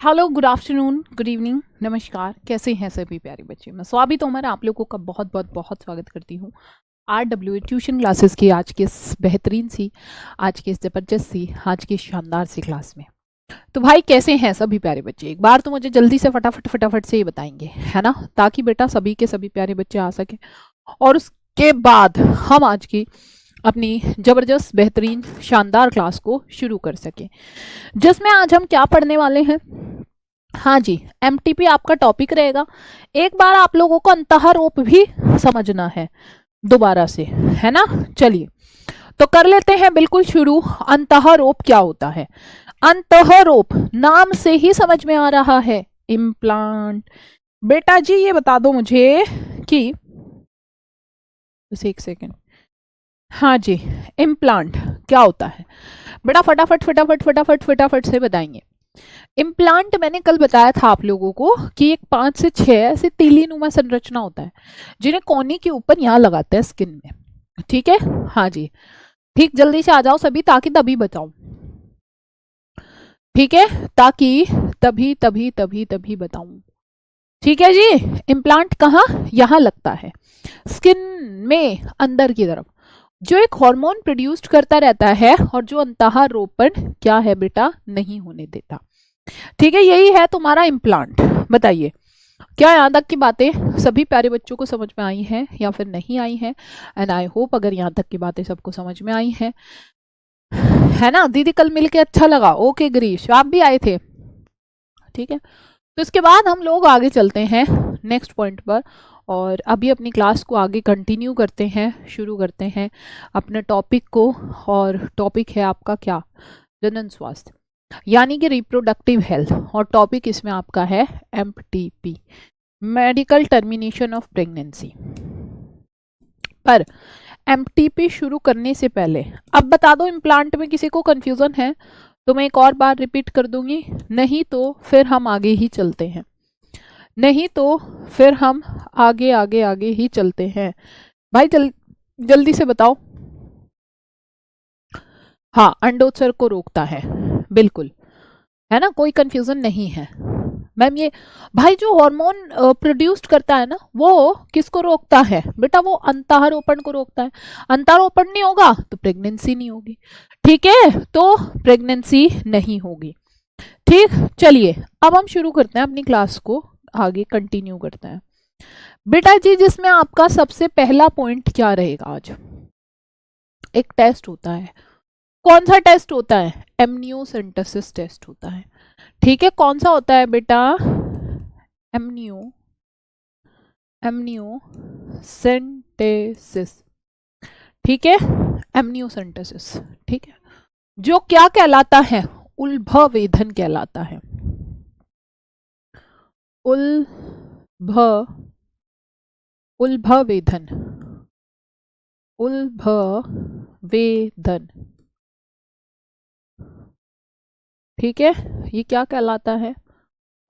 Hello, good afternoon, good evening, नमस्कार। कैसे हैं सभी प्यारे बच्चे? मैं स्वाति तोमर आप लोगों का बहुत बहुत बहुत स्वागत करती हूँ RWA ट्यूशन क्लासेस की आज की इस बेहतरीन सी, आज की इस ज़बरदस्त सी, आज की शानदार सी क्लास में। तो भाई कैसे हैं सभी प्यारे बच्चे? एक बार तो मुझे जल्दी से फटाफट फटाफट से ये बताएंगे, है ना, ताकि बेटा सभी के सभी प्यारे बच्चे आ सकें और उसके बाद हम आज की अपनी ज़बरदस्त बेहतरीन शानदार क्लास को शुरू कर सकें, जिसमें आज हम क्या पढ़ने वाले हैं। हाँ जी, एमटीपी आपका टॉपिक रहेगा। एक बार आप लोगों को अंतःरोप भी समझना है दोबारा से, है ना। चलिए तो कर लेते हैं बिल्कुल शुरू। अंतःरोप क्या होता है? अंतःरोप नाम से ही समझ में आ रहा है, इम्प्लांट। बेटा जी ये बता दो मुझे कि बस एक सेकेंड। हाँ जी, इम्प्लांट क्या होता है बेटा? फटाफट फटाफट फटाफट फटाफट से बताएंगे। इम्प्लांट मैंने कल बताया था आप लोगों को कि एक 5 से 6 ऐसे तीलीनुमा संरचना होता है जिन्हें कोनी के ऊपर यहाँ लगाते हैं स्किन में। ठीक है, हाँ जी, ठीक। जल्दी से आ जाओ सभी ताकि तभी बताऊं। ठीक है, ताकि तभी तभी तभी तभी बताऊं। ठीक है जी। इम्प्लांट कहाँ? यहाँ लगता है स्किन में अंदर की तरफ, जो एक हार्मोन प्रोड्यूस्ड करता रहता है और जो अंतःरोपण क्या है बेटा, नहीं होने देता। ठीक है, यही है तुम्हारा इम्प्लांट। बताइए क्या यहाँ तक की बातें सभी प्यारे बच्चों को समझ में आई हैं या फिर नहीं आई हैं? एंड आई होप अगर यहाँ तक की बातें सबको समझ में आई हैं, है ना। दीदी कल मिलके अच्छा लगा। ओके गिरीश, आप भी आए थे। ठीक है, तो इसके बाद हम लोग आगे चलते हैं नेक्स्ट पॉइंट पर और अभी अपनी क्लास को आगे कंटिन्यू करते हैं, शुरू करते हैं अपने टॉपिक को। और टॉपिक है आपका क्या? जनन स्वास्थ्य, यानी कि रिप्रोडक्टिव हेल्थ। और टॉपिक इसमें आपका है MTP, medical termination of pregnancy. पर एमटीपी शुरू करने से पहले अब बता दो, इम्प्लांट में किसी को कंफ्यूजन है तो मैं एक और बार रिपीट कर दूंगी, नहीं तो फिर हम आगे ही चलते हैं, नहीं तो फिर हम आगे आगे आगे ही चलते हैं। भाई जल्दी से बताओ। हाँ, अंडोत्सर्ग को रोकता है, बिल्कुल, है ना, कोई कंफ्यूजन नहीं है। मैम ये भाई जो हार्मोन प्रोड्यूस्ड करता है ना, वो किसको रोकता है बेटा? वो अंतःरोपण को रोकता है। अंतःरोपण नहीं होगा तो प्रेगनेंसी नहीं होगी। ठीक है, तो प्रेगनेंसी नहीं होगी। ठीक, चलिए अब हम शुरू करते हैं अपनी क्लास को, आगे कंटिन्यू करते हैं बेटा जी, जिसमें आपका सबसे पहला पॉइंट क्या रहेगा आज? एक टेस्ट होता है। कौन सा टेस्ट होता है? एमनियोसेंटेसिस टेस्ट होता है। ठीक है, कौन सा होता है बेटा? एमनियोसेंटेसिस। ठीक है, एमनियोसेंटेसिस। ठीक है, जो क्या कहलाता है? उल्भवेधन कहलाता है। उल्भवेधन, उल्भवेधन। ठीक है, ये क्या कहलाता है?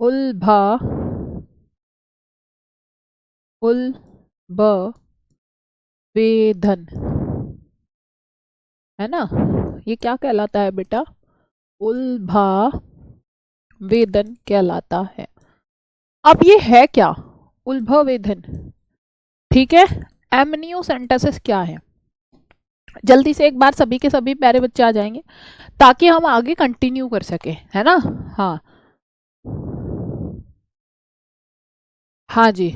उल्भवेधन, है ना। ये क्या कहलाता है बेटा? उल्भवेधन कहलाता है। अब ये है क्या उल्भवेधन? ठीक है, एमनियोसेंटेसिस क्या है? जल्दी से एक बार सभी के सभी प्यारे बच्चे आ जाएंगे ताकि हम आगे कंटिन्यू कर सके, है ना। हाँ हाँ जी,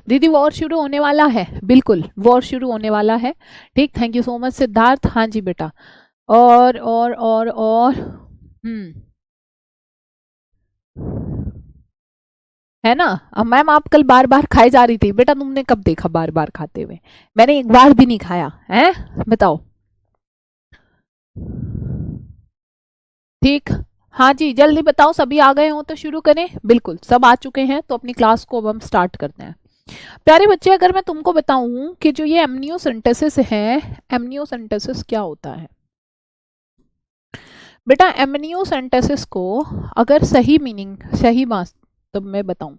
दीदी वॉर शुरू होने वाला है, बिल्कुल वॉर शुरू होने वाला है। ठीक, thank you so much Siddharth. हाँ जी बेटा, और है ना। अब मैम आप कल बार बार खाए जा रही थी बेटा, तुमने कब देखा बार बार खाते हुए? मैंने एक बार भी नहीं खाया है, बताओ। ठीक, हाँ जी, जल्दी बताओ, सभी आ गए हो तो शुरू करें। बिल्कुल सब आ चुके हैं तो अपनी क्लास को अब हम स्टार्ट करते हैं। प्यारे बच्चे, अगर मैं तुमको बताऊं कि जो ये एमनियोसेंटेसिस है, एमनियोसेंटेसिस क्या होता है बेटा? एमनियोसेंटेसिस को अगर सही मीनिंग, सही वास्तव में बताऊं,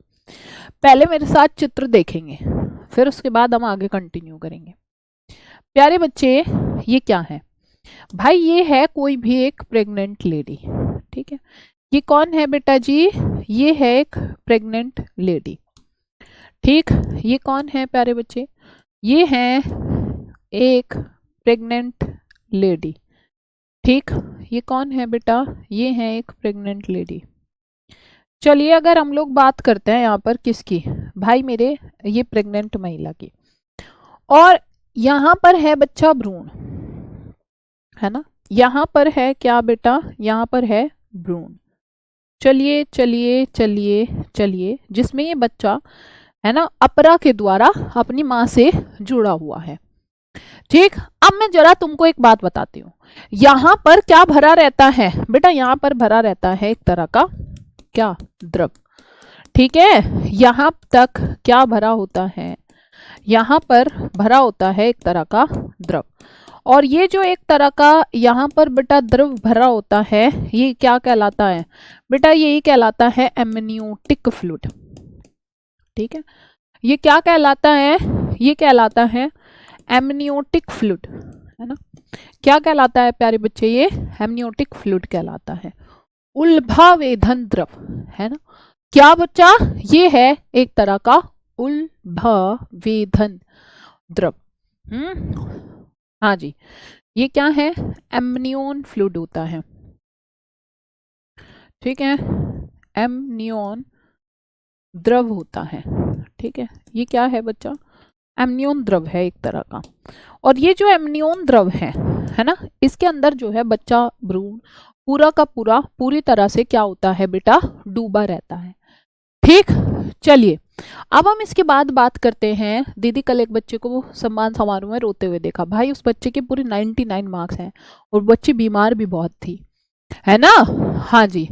पहले मेरे साथ चित्र देखेंगे, फिर उसके बाद हम आगे कंटिन्यू करेंगे। प्यारे बच्चे, ये क्या है भाई? ये है कोई भी एक प्रेग्नेंट लेडी। ठीक है, ये कौन है बेटा जी? ये है एक प्रेग्नेंट लेडी। ठीक, ये कौन है प्यारे बच्चे? ये है एक प्रेग्नेंट लेडी। ठीक, ये कौन है बेटा? ये है एक प्रेग्नेंट लेडी। चलिए अगर हम लोग बात करते हैं यहाँ पर किसकी, भाई मेरे, ये प्रेग्नेंट महिला की, और यहाँ पर है बच्चा भ्रूण, है ना, यहाँ पर है क्या बेटा? यहाँ पर है भ्रूण। चलिए चलिए चलिए चलिए, जिसमें ये बच्चा है ना अपरा के द्वारा अपनी माँ से जुड़ा हुआ है। ठीक, अब मैं जरा तुमको एक बात बताती हूँ। यहाँ पर क्या भरा रहता है बेटा? यहाँ पर भरा रहता है एक तरह का क्या? द्रव। ठीक है, यहाँ तक क्या भरा होता है? यहाँ पर भरा होता है एक तरह का द्रव, और ये जो एक तरह का यहाँ पर बेटा द्रव भरा होता है, ये क्या कहलाता है बेटा? यही कहलाता है एमनियोटिक फ्लूइड। ठीक है, ये क्या कहलाता है? ये कहलाता है एमनियोटिक फ्लूइड, है ना। क्या कहलाता है प्यारे बच्चे? ये एमनियोटिक फ्लूइड कहलाता है, उल्बावेधन द्रव, है ना। क्या बच्चा? ये है एक तरह का उल्बावेधन द्रव। हाँ जी, ये क्या है? एमनियोन फ्लूइड होता है। ठीक है, एमनियोन द्रव होता है। ठीक है, ये क्या है बच्चा? एमनियोन द्रव है एक तरह का, और ये जो एमनियोन द्रव है ना, इसके अंदर जो है बच्चा भ्रूण पूरा का पूरा पूरी तरह से क्या होता है बेटा? डूबा रहता है। ठीक, चलिए अब हम इसके बाद बात करते हैं। दीदी कल एक बच्चे को सम्मान समारोह में रोते हुए देखा, भाई उस बच्चे के पूरे 99 मार्क्स हैं, और बच्ची बीमार भी बहुत थी, है ना। हाँ जी,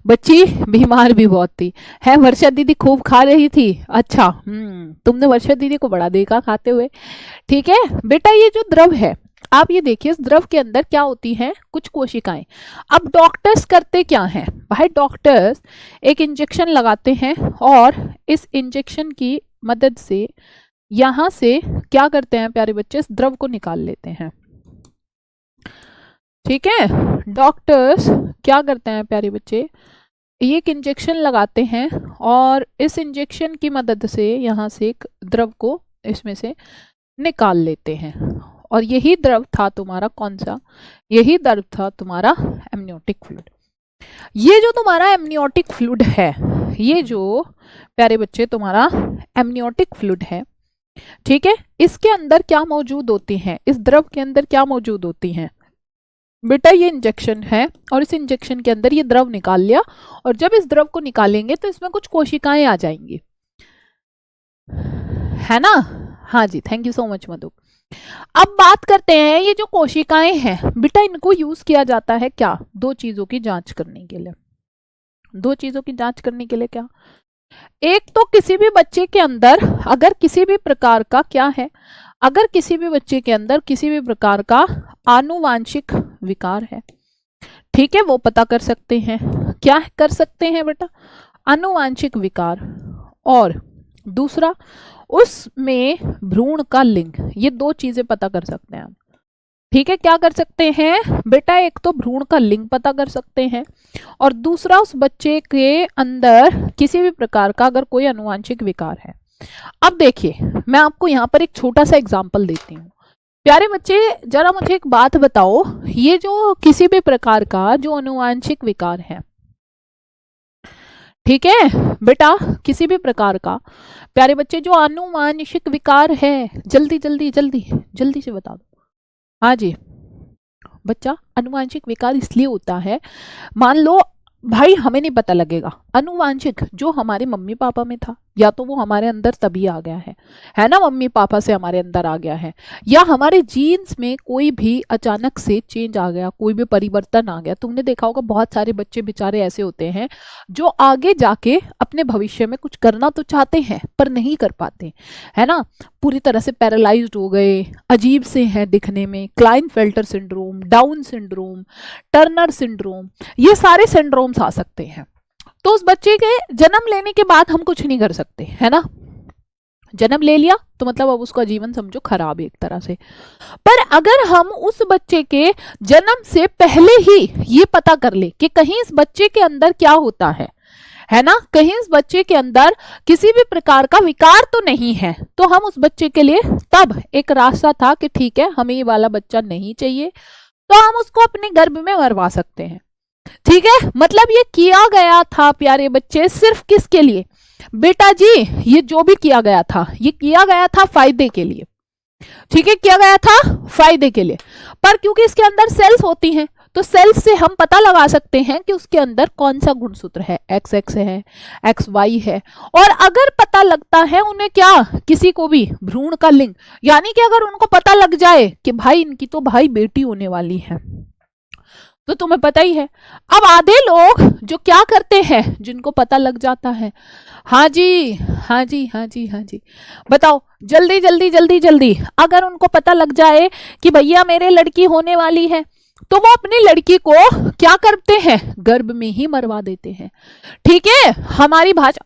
बच्ची बीमार भी बहुत थी, है। वर्षा दीदी खूब खा रही थी। अच्छा, तुमने वर्षा दीदी को बड़ा देखा खाते हुए। ठीक है बेटा, ये जो द्रव है, आप ये देखिए, इस द्रव के अंदर क्या होती हैं? कुछ कोशिकाएं। अब डॉक्टर्स करते क्या हैं भाई? डॉक्टर्स एक इंजेक्शन लगाते हैं, और इस इंजेक्शन की मदद से यहां से क्या करते हैं प्यारे बच्चे? इस द्रव को निकाल लेते हैं। ठीक है, डॉक्टर्स क्या करते हैं प्यारे बच्चे? एक इंजेक्शन लगाते हैं, और इस इंजेक्शन की मदद से यहाँ से एक द्रव को इसमें से निकाल लेते हैं, और यही द्रव था तुम्हारा कौन सा? यही द्रव था तुम्हारा एमनियोटिक फ्लूइड। ये जो तुम्हारा एमनियोटिक फ्लूइड है, ये जो प्यारे बच्चे तुम्हारा एमनियोटिक फ्लूइड है, ठीक है, इसके अंदर क्या मौजूद होती हैं? इस द्रव के अंदर क्या मौजूद होती हैं बेटा? ये इंजेक्शन है, और इस इंजेक्शन के अंदर ये द्रव निकाल लिया, और जब इस द्रव को निकालेंगे तो इसमें कुछ कोशिकाएं आ जाएंगी, है ना। हाँ जी, थैंक यू सो मच मधु। अब बात करते हैं, ये जो कोशिकाएं हैं बेटा, इनको यूज किया जाता है क्या? दो चीजों की जांच करने के लिए। दो चीजों की जांच करने के लिए क्या? एक तो किसी भी बच्चे के अंदर अगर किसी भी प्रकार का क्या है, अगर किसी भी बच्चे के अंदर किसी भी प्रकार का आनुवांशिक विकार है, ठीक है, वो पता कर सकते हैं। क्या कर सकते हैं बेटा? आनुवांशिक विकार। और दूसरा, उसमें भ्रूण का लिंग, ये दो चीजें पता कर सकते हैं हम। ठीक है, क्या कर सकते हैं बेटा? एक तो भ्रूण का लिंग पता कर सकते हैं, और दूसरा उस बच्चे के अंदर किसी भी प्रकार का अगर कोई आनुवांशिक विकार है। अब देखिए, मैं आपको यहाँ पर एक छोटा सा एग्जाम्पल देती हूँ। प्यारे बच्चे, जरा मुझे एक बात बताओ, ये जो किसी भी प्रकार का जो आनुवांशिक विकार है, ठीक है बेटा, किसी भी प्रकार का प्यारे बच्चे जो आनुवांशिक विकार है, जल्दी जल्दी जल्दी जल्दी से बता दो। हाँ जी बच्चा, आनुवांशिक विकार इसलिए होता है, मान लो भाई हमें नहीं पता लगेगा, अनुवांशिक जो हमारे मम्मी पापा में था, या तो वो हमारे अंदर तभी आ गया है ना, मम्मी पापा से हमारे अंदर आ गया है, या हमारे जीन्स में कोई भी अचानक से चेंज आ गया, कोई भी परिवर्तन आ गया। तुमने देखा होगा बहुत सारे बच्चे बेचारे ऐसे होते हैं जो आगे जाके अपने भविष्य में कुछ करना तो चाहते हैं पर नहीं कर पाते, है ना, पूरी तरह से पैरालाइज्ड हो गए, अजीब से हैं दिखने में, Klinefelter syndrome, down syndrome, Turner syndrome, ये सारे सिंड्रोम्स आ सकते हैं। तो उस बच्चे के जन्म लेने के बाद हम कुछ नहीं कर सकते, है ना, जन्म ले लिया तो मतलब अब उसका जीवन समझो खराब है एक तरह से। पर अगर हम उस बच्चे के जन्म से पहले ही ये पता कर ले कि कहीं इस बच्चे के अंदर क्या होता है ना, कहीं इस बच्चे के अंदर किसी भी प्रकार का विकार तो नहीं है, तो हम उस बच्चे के लिए तब एक रास्ता था कि ठीक है हमें ये वाला बच्चा नहीं चाहिए, तो हम उसको अपने गर्भ में मरवा सकते हैं। ठीक है, मतलब ये किया गया था प्यारे बच्चे सिर्फ किसके लिए? बेटा जी ये जो भी किया गया था ये किया गया था फायदे के लिए। ठीक है, किया गया था फायदे के लिए, पर क्योंकि इसके अंदर सेल्स होती हैं तो सेल्स से हम पता लगा सकते हैं कि उसके अंदर कौन सा गुणसूत्र है, XX है, XY है। और अगर पता लगता है उन्हें क्या, किसी को भी भ्रूण का लिंग, यानी कि अगर उनको पता लग जाए कि भाई इनकी तो भाई बेटी होने वाली है, तो तुम्हें पता ही है। अब आधे लोग जो क्या करते हैं, जिनको पता लग जाता है, हाँ जी हाँ जी हाँ जी हाँ जी, बताओ जल्दी जल्दी जल्दी जल्दी, अगर उनको पता लग जाए कि भैया मेरे लड़की होने वाली है, तो वो अपनी लड़की को क्या करते हैं, गर्भ में ही मरवा देते हैं। ठीक है, हमारी भाषा,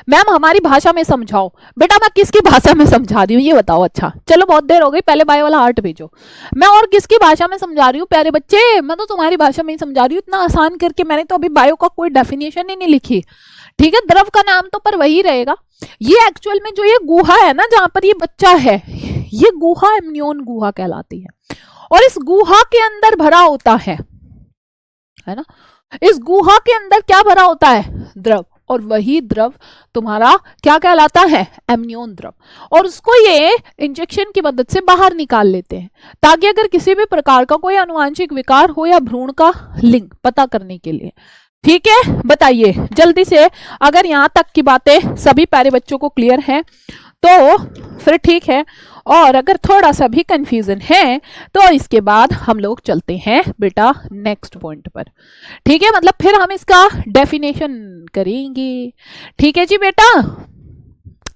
मैम हमारी भाषा में समझाओ। बेटा मैं किसकी भाषा में समझा रही हूँ ये बताओ। अच्छा चलो बहुत देर हो गई, पहले बायो वाला हार्ट भेजो। मैं और किसकी भाषा में समझा रही हूँ प्यारे बच्चे? मैं तो तुम्हारी भाषा में ही समझा रही हूँ, इतना आसान करके। मैंने तो अभी बायो का कोई डेफिनेशन ही नहीं लिखी। ठीक है, द्रव का नाम तो पर वही रहेगा। ये एक्चुअल में जो ये गुहा है ना जहां पर ये बच्चा है, ये गुहा एमनियोन गुहा कहलाती है, और इस गुहा के अंदर भरा होता है ना, इस गुहा के अंदर क्या भरा होता है, द्रव, और वही द्रव तुम्हारा क्या कहलाता है, एमनियोन द्रव। और उसको ये इंजेक्शन की मदद से बाहर निकाल लेते हैं, ताकि अगर किसी भी प्रकार का कोई अनुवांशिक विकार हो या भ्रूण का लिंग पता करने के लिए। ठीक है, बताइए जल्दी से, अगर यहां तक की बातें सभी प्यारे बच्चों को क्लियर है तो फिर ठीक है, और अगर थोड़ा सा भी कंफ्यूजन है तो इसके बाद हम लोग चलते हैं बेटा नेक्स्ट पॉइंट पर। ठीक है, मतलब फिर हम इसका डेफिनेशन करेंगे। ठीक है जी बेटा।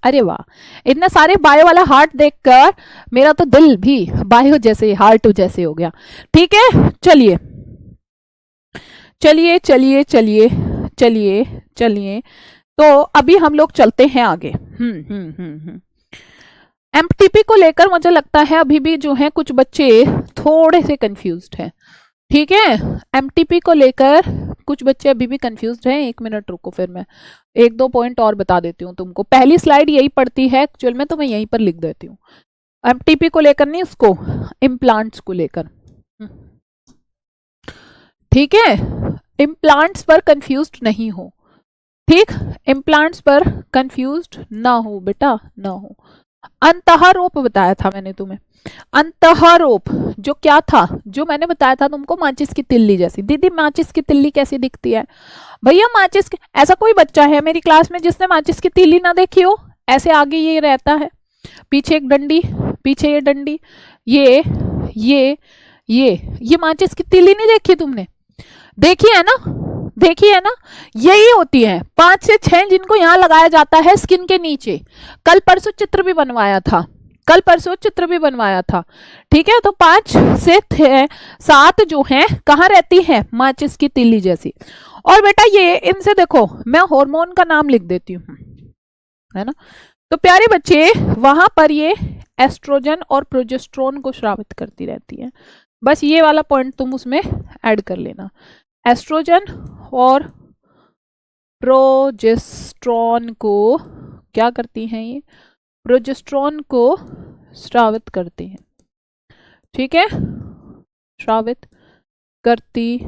अरे वाह, इतने सारे बायो वाला हार्ट देखकर मेरा तो दिल भी बायो जैसे हार्ट जैसे हो गया। ठीक है, चलिए चलिए चलिए चलिए चलिए चलिए, तो अभी हम लोग चलते हैं आगे। एमटीपी को लेकर मुझे लगता है अभी भी जो है कुछ बच्चे थोड़े से कंफ्यूज्ड हैं। ठीक है, एमटीपी को लेकर कुछ बच्चे अभी भी कंफ्यूज्ड हैं। एक मिनट रुको, फिर मैं एक दो पॉइंट और बता देती हूँ तुमको। पहली स्लाइड यही पड़ती है एक्चुअल में, तो मैं यहीं पर लिख देती हूँ। एमटीपी को लेकर नहीं, उसको इम्प्लांट्स को लेकर। ठीक है, इम्प्लांट्स पर कंफ्यूज्ड नहीं हो। ठीक, इम्प्लांट्स पर कंफ्यूज्ड ना हो बेटा, ना हो। अंतःरोप बताया था मैंने तुम्हें, अंतःरोप जो क्या था, जो मैंने बताया था तुमको, माचिस की तिल्ली जैसी। दीदी माचिस की तिल्ली कैसी दिखती है? भैया माचिस की, ऐसा कोई बच्चा है मेरी क्लास में जिसने माचिस की तिल्ली ना देखी हो? ऐसे आगे ये रहता है, पीछे एक डंडी, पीछे ये डंडी, ये माचिस की तिल्ली नहीं देखी तुमने? देखी है ना, देखी है ना, यही होती है 5 से 6 जिनको यहाँ लगाया जाता है स्किन के नीचे। कल परसों चित्र भी बनवाया था, कल परसों चित्र भी बनवाया था। ठीक है, तो 5 से 7 जो हैं कहाँ रहती है, माचिस की तिल्ली जैसी। और बेटा ये इनसे देखो, मैं हार्मोन का नाम लिख देती हूँ, है ना। तो प्यारे बच्चे वहां पर ये एस्ट्रोजन और प्रोजेस्टेरोन को स्रावित करती रहती है। बस ये वाला पॉइंट तुम उसमें ऐड कर लेना। एस्ट्रोजन और प्रोजेस्टेरोन को क्या करती हैं, ये प्रोजेस्टेरोन को स्रावित करती हैं। ठीक है, स्रावित करती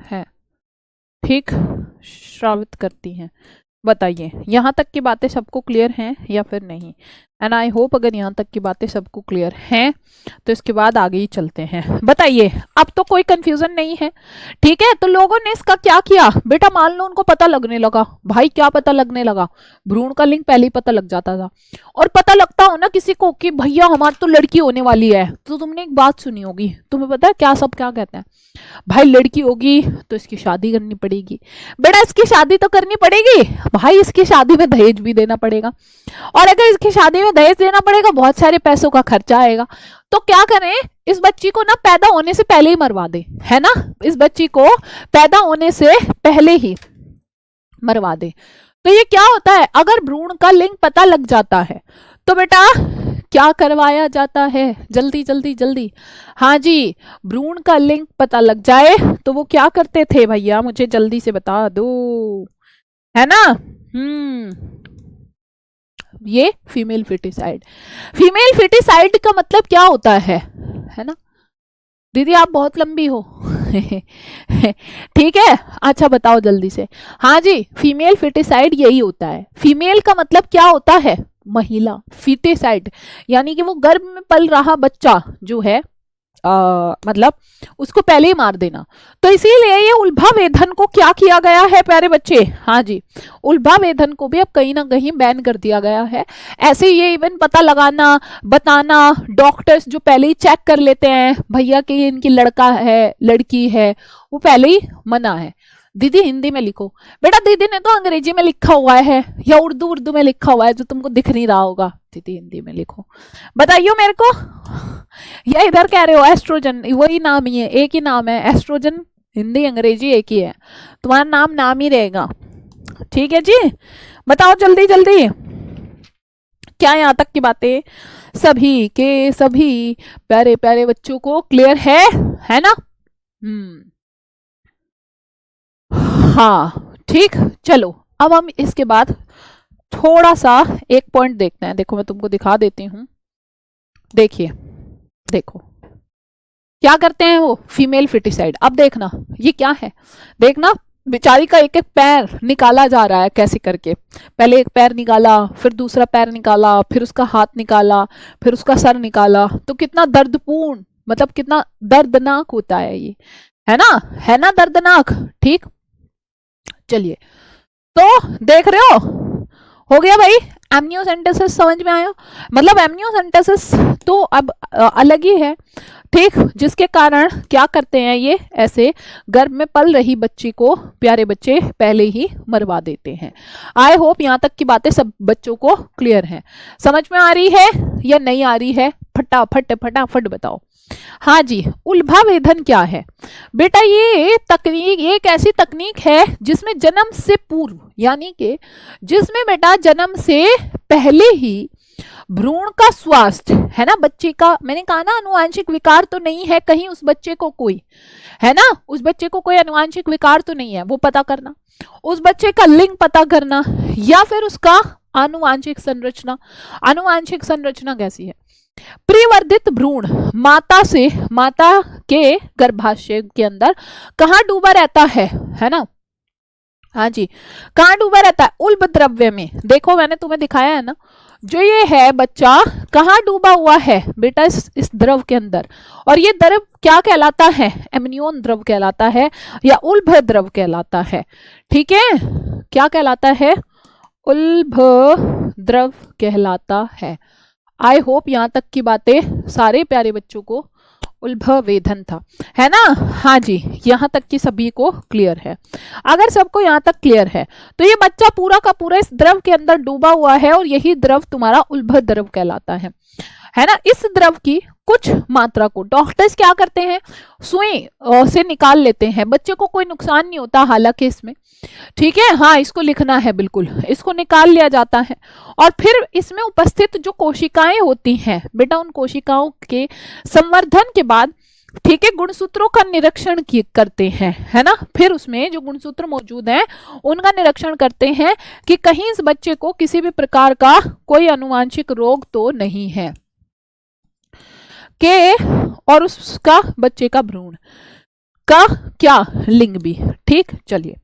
है। ठीक, स्रावित करती हैं। बताइए यहाँ तक की बातें सबको क्लियर हैं या फिर नहीं? एंड आई होप अगर यहाँ तक की बातें सबको क्लियर हैं तो इसके बाद आगे ही चलते हैं। बताइए, अब तो कोई कंफ्यूजन नहीं है। ठीक है, तो लोगों ने इसका क्या किया बेटा, मान लो उनको पता लगने लगा। भाई क्या पता लगने लगा? भ्रूण का लिंग पहले ही पता लग जाता था। और पता लगता हो ना किसी को कि भैया हमारी तो लड़की होने वाली है, तो तुमने एक बात सुनी होगी, तुम्हें पता है क्या सब क्या कहते हैं, भाई लड़की होगी तो इसकी शादी करनी पड़ेगी। बेटा इसकी शादी तो करनी पड़ेगी भाई, इसकी शादी में दहेज भी देना पड़ेगा, और अगर इसकी शादी में दहेज देना पड़ेगा बहुत सारे पैसों का खर्चा आएगा। तो क्या करें, इस बच्ची को ना पैदा होने से पहले ही मरवा दे, है ना, इस बच्ची को पैदा होने से पहले ही मरवा दे। तो ये क्या होता है, अगर भ्रूण का लिंग पता लग जाता है तो बेटा क्या करवाया जाता है, जल्दी जल्दी जल्दी। हाँ जी, भ्रूण का लिंग पता लग जाए तो वो क्या करते थे भैया, मुझे जल्दी से बता दो, है ना। ये फीमेल फिटिसाइड। फीमेल फिटिसाइड का मतलब क्या होता है ना। दीदी आप बहुत लंबी हो ठीक है, अच्छा बताओ जल्दी से। हाँ जी, फीमेल फिटिसाइड यही होता है। फीमेल का मतलब क्या होता है, महिला। फिटिसाइड यानी कि वो गर्भ में पल रहा बच्चा जो है मतलब उसको पहले ही मार देना। तो इसीलिए ये उल्भा वेधन को क्या किया गया है प्यारे बच्चे, हाँ जी, उल्भा वेधन को भी अब कहीं ना कहीं बैन कर दिया गया है। ऐसे ये इवन पता लगाना बताना, डॉक्टर्स जो पहले ही चेक कर लेते हैं भैया कि इनकी लड़का है लड़की है, वो पहले ही मना है। दीदी हिंदी में लिखो। बेटा दीदी ने तो अंग्रेजी में लिखा हुआ है या उर्दू में लिखा हुआ है जो तुमको दिख नहीं रहा होगा। दीदी हिंदी में लिखो, बताइयो मेरे को। या इधर कह रहे हो एस्ट्रोजन, वही नाम ही है, एक ही नाम है एस्ट्रोजन, हिंदी अंग्रेजी एक ही है, तुम्हारा नाम ही रहेगा। ठीक है जी, बताओ जल्दी जल्दी। क्या यहाँ तक की बातें सभी के सभी प्यारे प्यारे बच्चों को क्लियर है ना। हाँ ठीक, चलो अब हम इसके बाद थोड़ा सा एक पॉइंट देखते हैं। देखो मैं तुमको दिखा देती हूँ, देखिए देखो क्या करते हैं वो फीमेल फिटिसाइड। अब देखना ये क्या है, देखना बेचारी का एक एक पैर निकाला जा रहा है कैसे करके। पहले एक पैर निकाला, फिर दूसरा पैर निकाला, फिर उसका हाथ निकाला, फिर उसका सर निकाला। तो कितना दर्दपूर्ण, मतलब कितना दर्दनाक होता है ये, है ना दर्दनाक। ठीक, चलिए तो देख रहे हो गया भाई। एमनियोसेंटेसिस समझ में आया, मतलब एमनियोसेंटेसिस तो अब अलग ही है, ठीक, जिसके कारण क्या करते हैं ये ऐसे गर्भ में पल रही बच्ची को प्यारे बच्चे पहले ही मरवा देते हैं। आई होप यहाँ तक की बातें सब बच्चों को क्लियर हैं, समझ में आ रही है या नहीं आ रही है, फटाफट बताओ। हाँ जी, उल्भा वेधन क्या है बेटा, ये तकनीक एक ऐसी तकनीक है जिसमें जन्म से पूर्व, यानी कि जिसमें बेटा जन्म से पहले ही भ्रूण का स्वास्थ्य है ना, बच्चे का, मैंने कहा ना अनुवांशिक विकार तो नहीं है कहीं उस बच्चे को कोई, है ना, उस बच्चे को कोई अनुवांशिक विकार तो नहीं है, वो पता करना, उस बच्चे का लिंग पता करना, या फिर उसका आनुवांशिक संरचना कैसी है। प्रिवर्धित भ्रूण माता के गर्भाशय के अंदर कहाँ डूबा रहता है ना। हाँ जी, कहाँ डूबा रहता है, उल्ब द्रव्य में। देखो मैंने तुम्हें दिखाया है ना, जो ये है बच्चा कहाँ डूबा हुआ है बेटा, इस द्रव के अंदर। और ये द्रव क्या कहलाता है, एमनियोन द्रव कहलाता है या उल्ब द्रव कहलाता है। ठीक है, क्या कहलाता है, उल्ब द्रव कहलाता है। आई होप यहाँ तक की बातें सारे प्यारे बच्चों को उल्भ वेधन था, है ना। हाँ जी, यहाँ तक की सभी को क्लियर है। अगर सबको यहाँ तक क्लियर है तो ये बच्चा पूरा का पूरा इस द्रव के अंदर डूबा हुआ है और यही द्रव तुम्हारा उल्भ द्रव कहलाता है ना। इस द्रव की कुछ मात्रा को डॉक्टर्स क्या करते हैं, सुई से निकाल लेते हैं, बच्चे को कोई नुकसान नहीं होता हालांकि इसमें, ठीक है। हाँ, इसको लिखना है बिल्कुल, इसको निकाल लिया जाता है और फिर इसमें उपस्थित जो कोशिकाएं होती हैं बेटा, उन कोशिकाओं के संवर्धन के बाद, ठीक है, गुणसूत्रों का निरीक्षण करते हैं, है ना। फिर उसमें जो गुणसूत्र मौजूद हैं उनका निरीक्षण करते हैं कि कहीं इस बच्चे को किसी भी प्रकार का कोई आनुवांशिक रोग तो नहीं है के, और उसका बच्चे का भ्रूण का क्या लिंग भी। ठीक, चलिए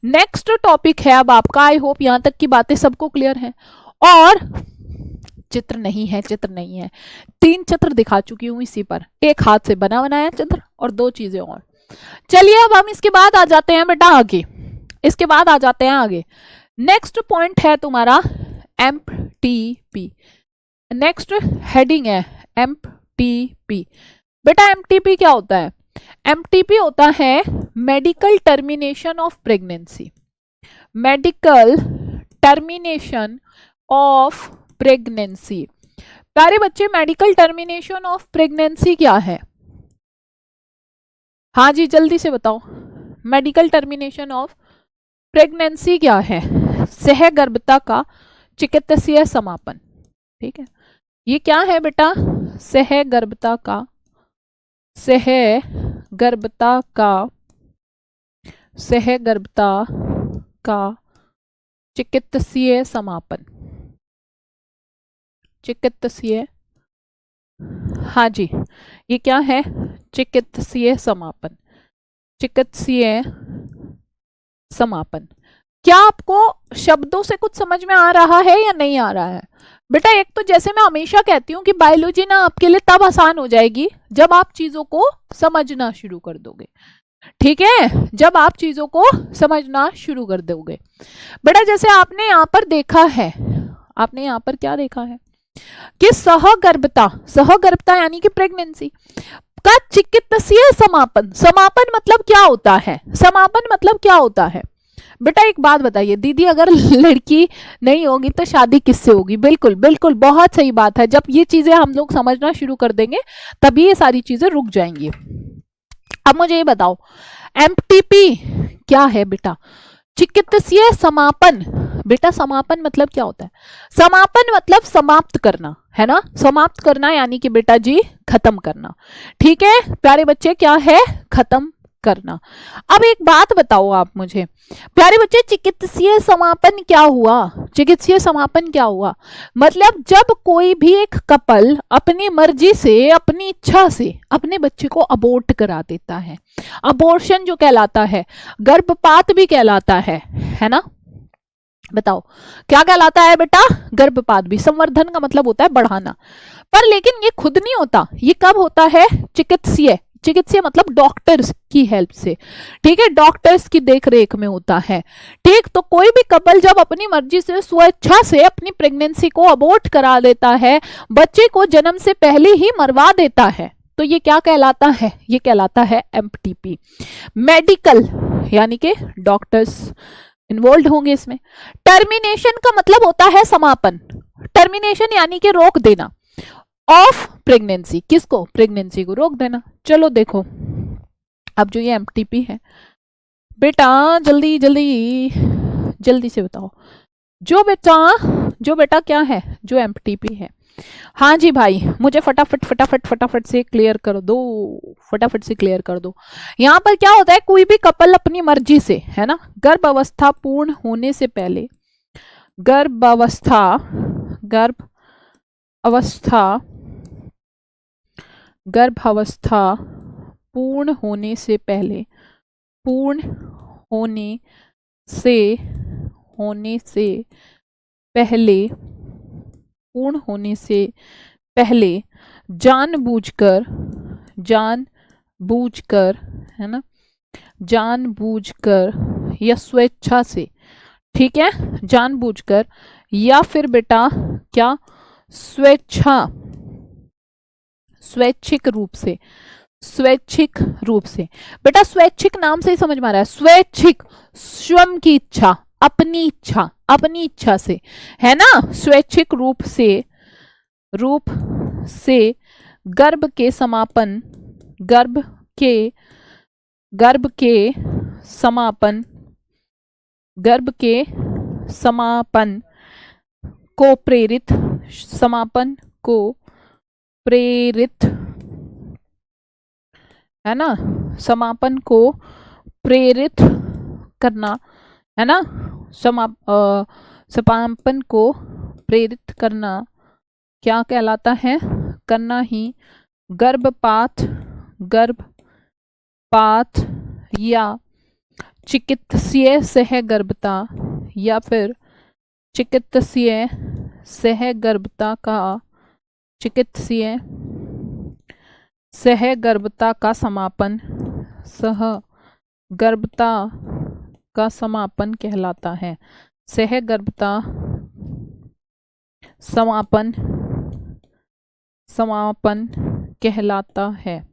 नेक्स्ट टॉपिक है अब आपका। आई होप यहां तक की बातें सबको क्लियर हैं। और चित्र नहीं है 3 चित्र दिखा चुकी हूं इसी पर, एक हाथ से बना बनाया चित्र और 2 चीजें और। चलिए अब हम इसके बाद आ जाते हैं बेटा आगे, इसके बाद आ जाते हैं आगे। नेक्स्ट पॉइंट है तुम्हारा एमटीपी, नेक्स्ट हेडिंग है एमटीपी। बेटा एमटीपी क्या होता है, एमटीपी होता है medical termination of pregnancy, medical termination of pregnancy. प्यारे बच्चे मेडिकल टर्मिनेशन ऑफ प्रेगनेंसी क्या है, हाँ जी जल्दी से बताओ, मेडिकल टर्मिनेशन ऑफ प्रेगनेंसी क्या है। सहगर्भता का चिकित्सीय समापन, ठीक है, ये क्या है बेटा, सहगर्भता का, सहगर्भता का, सहगर्भता का चिकित्सीय समापन, चिकित्सीय, हाँ जी, ये क्या है, चिकित्सीय समापन, चिकित्सीय समापन। क्या आपको शब्दों से कुछ समझ में आ रहा है या नहीं आ रहा है? बेटा एक तो जैसे मैं हमेशा कहती हूँ कि बायोलॉजी ना आपके लिए तब आसान हो जाएगी जब आप चीजों को समझना शुरू कर दोगे, ठीक है, जब आप चीजों को समझना शुरू कर दोगे। बेटा जैसे आपने यहाँ पर देखा है, आपने यहाँ पर क्या देखा है कि सहगर्भता, सहगर्भता यानी कि प्रेगनेंसी का चिकित्सीय समापन, समापन मतलब क्या होता है, समापन मतलब क्या होता है? बेटा एक बात बताइए दीदी, अगर लड़की नहीं होगी तो शादी किससे होगी? बिल्कुल बिल्कुल, बहुत सही बात है। जब ये चीजें हम लोग समझना शुरू कर देंगे तभी ये सारी चीजें रुक जाएंगी। अब मुझे ये बताओ एमटीपी क्या है बेटा? चिकित्सीय समापन। बेटा समापन मतलब क्या होता है? समापन मतलब समाप्त करना, है ना, समाप्त करना यानी कि बेटा जी खत्म करना, ठीक है प्यारे बच्चे, क्या है, खत्म करना। अब एक बात बताओ आप मुझे प्यारे बच्चे, चिकित्सीय समापन क्या हुआ? चिकित्सीय समापन क्या हुआ? मतलब जब कोई भी एक कपल अपनी मर्जी से, अपनी इच्छा से अपने बच्चे को अबॉर्ट करा देता है, अबॉर्शन जो कहलाता है, गर्भपात भी कहलाता है ना, बताओ क्या कहलाता है बेटा? गर्भपात भी। संवर्धन का मतलब होता है बढ़ाना, पर लेकिन ये खुद नहीं होता, ये कब होता है? चिकित्सीय, चिकित्सीय मतलब डॉक्टर्स की हेल्प से, ठीक है, डॉक्टर्स की देखरेख में होता है, ठीक। तो कोई भी कपल जब अपनी मर्जी से, स्वेच्छा से अपनी प्रेगनेंसी को अबॉर्ट करा देता है, बच्चे को जन्म से पहले ही मरवा देता है, तो ये क्या कहलाता है? ये कहलाता है एमटीपी। मेडिकल यानी कि डॉक्टर्स इन्वॉल्व होंगे इसमें। टर्मिनेशन का मतलब होता है समापन, टर्मिनेशन यानी कि रोक देना ऑफ प्रेगनेंसी, किसको? प्रेगनेंसी को रोक देना। चलो देखो अब जो ये एमटीपी है बेटा, जल्दी जल्दी जल्दी से बताओ, जो बेटा क्या है, जो एमटीपी है, हाँ जी भाई मुझे फटाफट फटाफट फटाफट से क्लियर कर दो, फटाफट से क्लियर कर दो। यहाँ पर क्या होता है, कोई भी कपल अपनी मर्जी से, है ना, गर्भावस्था पूर्ण होने से पहले, गर्भावस्था पूर्ण होने से पहले, पूर्ण होने से पहले जानबूझकर, है ना, जानबूझकर या स्वेच्छा से, ठीक है, जानबूझकर या फिर बेटा क्या, स्वैच्छिक रूप से, स्वैच्छिक रूप से। बेटा स्वैच्छिक नाम से ही समझ में आ रहा है, स्वैच्छिक, स्वयं की इच्छा, अपनी इच्छा, अपनी इच्छा से, है ना, स्वैच्छिक रूप से गर्भ के समापन को प्रेरित, समापन को प्रेरित, है ना, समापन को प्रेरित करना, है ना, समापन को प्रेरित करना क्या कहलाता है? करना ही गर्भपात या चिकित्सीय सहगर्भता या फिर चिकित्सीय सहगर्भता का समापन, सहगर्भता का समापन कहलाता है। सहगर्भता समापन कहलाता है,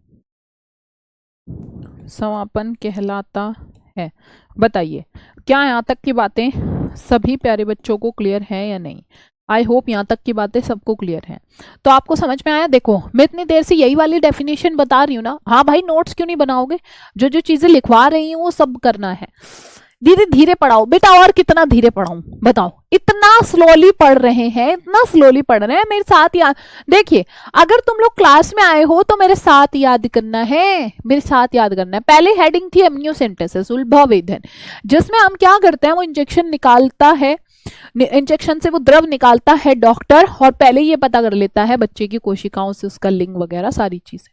समापन कहलाता है। बताइए क्या यहाँ तक की बातें सभी प्यारे बच्चों को क्लियर है या नहीं? आई होप यहाँ तक की बातें सबको क्लियर हैं। तो आपको समझ में आया? देखो मैं इतनी देर से यही वाली डेफिनेशन बता रही हूँ ना। हाँ भाई नोट्स क्यों नहीं बनाओगे? जो जो चीजें लिखवा रही हूँ वो सब करना है। दीदी धीरे पढ़ाओ बेटा, और कितना धीरे पढ़ाऊं बताओ, इतना स्लोली पढ़ रहे हैं, इतना स्लोली पढ़ रहे हैं, मेरे साथ याद। देखिए अगर तुम लोग क्लास में आए हो तो मेरे साथ याद करना है, मेरे साथ याद करना है। पहले हेडिंग थी एमनियोसेंटेसिस, उल्बावेदन, जिसमें हम क्या करते हैं, वो इंजेक्शन निकालता है, इंजेक्शन से वो द्रव निकालता है डॉक्टर, और पहले ये पता कर लेता है बच्चे की कोशिकाओं से उसका लिंग वगैरह सारी चीजें।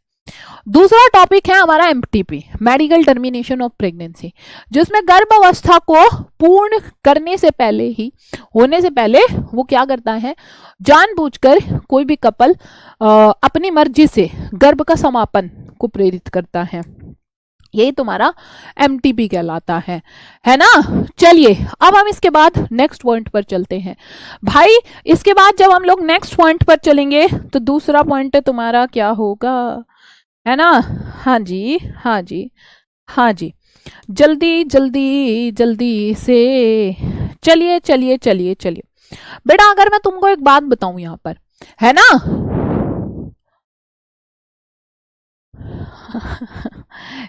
दूसरा टॉपिक है हमारा MTP, medical termination of pregnancy, जिसमें गर्भावस्था को पूर्ण करने से पहले ही, होने से पहले वो क्या करता है, जानबूझकर कोई भी कपल अपनी मर्जी से गर्भ का समापन को प्रेरित करता है। यही तुम्हारा एमटीपी कहलाता है ना। चलिए अब हम इसके बाद नेक्स्ट पॉइंट पर चलते हैं भाई। इसके बाद जब हम लोग नेक्स्ट पॉइंट पर चलेंगे तो दूसरा पॉइंट तुम्हारा क्या होगा, है ना। हाँ जी हाँ जी हाँ जी, जल्दी जल्दी जल्दी से चलिए चलिए चलिए चलिए बेटा। अगर मैं तुमको एक बात बताऊं यहाँ पर, है ना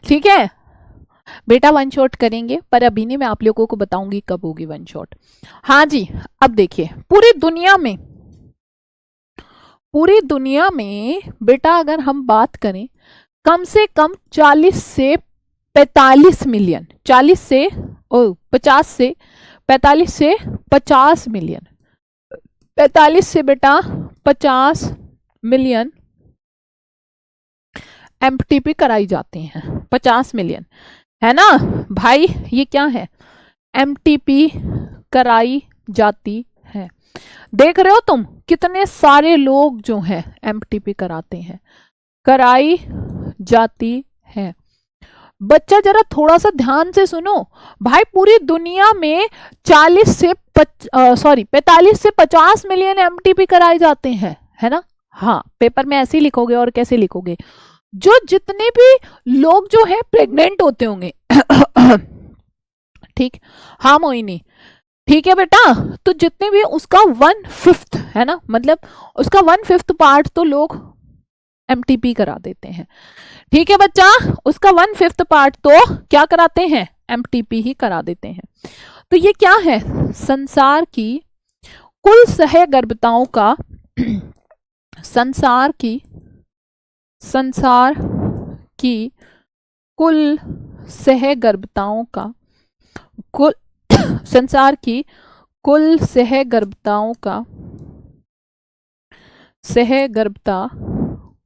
ठीक है बेटा, वन शॉट करेंगे, पर अभी नहीं, मैं आप लोगों को बताऊंगी कब होगी वन शॉट। हाँ जी, अब देखिए पूरी दुनिया में बेटा अगर हम बात करें, कम से कम 40 से 45 मिलियन, 40 से 50 से 45 से 50 मिलियन, 45 से बेटा 50 मिलियन एमटीपी कराई जाती हैं, 50 मिलियन, है ना भाई। ये क्या है, एमटीपी कराई जाती है। देख रहे हो तुम कितने सारे लोग जो हैं एमटीपी कराते हैं, कराई जाती है। बच्चा जरा थोड़ा सा ध्यान से सुनो भाई, पूरी दुनिया में 45 से 50 मिलियन एमटीपी कराए जाते हैं, है ना। हाँ पेपर में ऐसे ही लिखोगे, और कैसे लिखोगे, जो जितने भी लोग जो है प्रेग्नेंट होते होंगे ठीक, हाँ मोहिनी ठीक है बेटा, तो जितने भी उसका 1/5 है ना, मतलब उसका 1/5 पार्ट तो लोग एमटीपी करा देते हैं। ठीक है बच्चा, उसका 1/5 पार्ट तो क्या कराते हैं, एमटीपी ही करा देते हैं। तो ये क्या है, संसार की कुल सहगर्भताओं का संसार की कुल सहगर्भताओं का संसार की कुल सहगर्भताओं का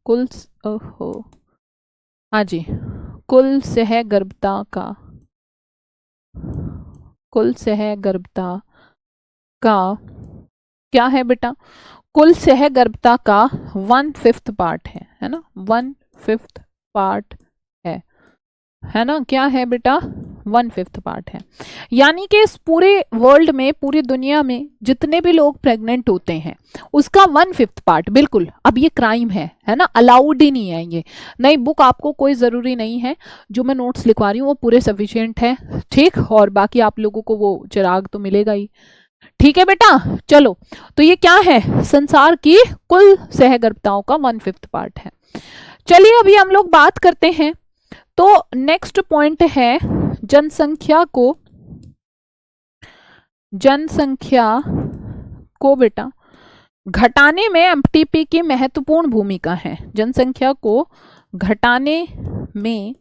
कुल हाँ जी, कुल सहगर्भता का क्या है बेटा, कुल सहगर्भता का 1/5 पार्ट है ना, 1/5 पार्ट है ना, क्या है बेटा 1/5 पार्ट है। यानी कि इस पूरे वर्ल्ड में, पूरी दुनिया में जितने भी लोग प्रेग्नेंट होते हैं उसका 1/5 पार्ट, बिल्कुल अब ये क्राइम है ना, अलाउड ही नहीं है। ये नई बुक आपको कोई ज़रूरी नहीं है, जो मैं नोट्स लिखवा रही हूँ वो पूरे सफिशिएंट है, ठीक, और बाकी आप लोगों को वो चिराग तो मिलेगा ही। ठीक है बेटा, चलो तो ये क्या है, संसार की कुल सहगर्भताओं का 1/5 पार्ट है। चलिए अभी हम लोग बात करते हैं, तो नेक्स्ट पॉइंट है जनसंख्या को बेटा घटाने में एमटीपी की महत्वपूर्ण भूमिका है। जनसंख्या को घटाने में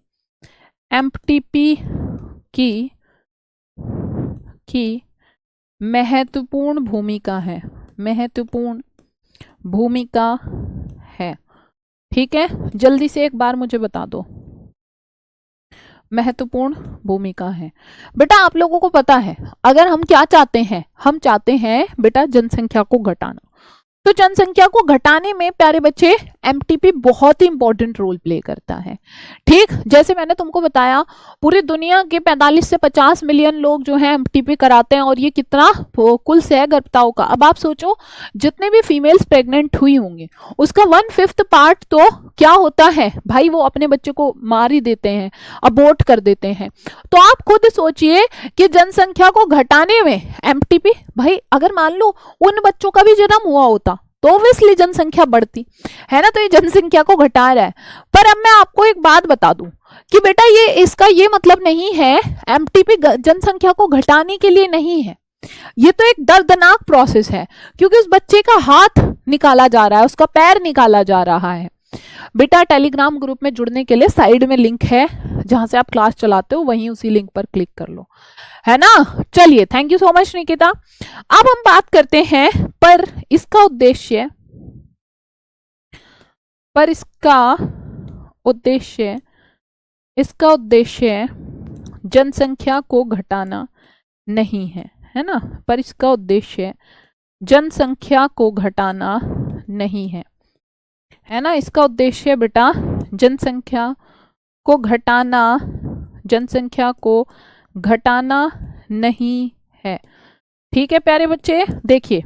एमटीपी की महत्वपूर्ण भूमिका है। ठीक है, जल्दी से एक बार मुझे बता दो, महत्वपूर्ण भूमिका है। बेटा आप लोगों को पता है, अगर हम क्या चाहते हैं, हम चाहते हैं बेटा जनसंख्या को घटाना, तो जनसंख्या को घटाने में प्यारे बच्चे एमटीपी बहुत ही इंपॉर्टेंट रोल प्ले करता है। ठीक, जैसे मैंने तुमको बताया पूरी दुनिया के 45 से 50 मिलियन लोग जो हैं एमटीपी कराते हैं, और ये कितना कुल सहगर्भताओं का। अब आप सोचो जितने भी फीमेल्स प्रेग्नेंट हुई होंगी उसका 1/5 पार्ट तो क्या होता है भाई, वो अपने बच्चे को मार ही देते हैं, अबॉर्ट कर देते हैं। तो आप खुद सोचिए कि जनसंख्या को घटाने में एमटीपी, भाई अगर मान लो उन बच्चों का भी जन्म हुआ होता तो ऑब्वियसली जनसंख्या बढ़ती है ना, तो ये जनसंख्या को घटा रहा है। पर अब मैं आपको एक बात बता दूं कि बेटा ये इसका ये मतलब नहीं है, एमटीपी जनसंख्या को घटाने के लिए नहीं है, ये तो एक दर्दनाक प्रोसेस है, क्योंकि उस बच्चे का हाथ निकाला जा रहा है, उसका पैर निकाला जा रहा है। बेटा टेलीग्राम ग्रुप में जुड़ने के लिए साइड में लिंक है, जहां से आप क्लास चलाते हो, वहीं उसी लिंक पर क्लिक कर लो, है ना। चलिए, thank you so much Nikita. अब हम बात करते हैं पर इसका उद्देश्य जनसंख्या को घटाना नहीं है, है ना। पर इसका उद्देश्य जनसंख्या को घटाना नहीं है, है ना। इसका उद्देश्य बेटा जनसंख्या को घटाना नहीं है। ठीक है प्यारे बच्चे, देखिए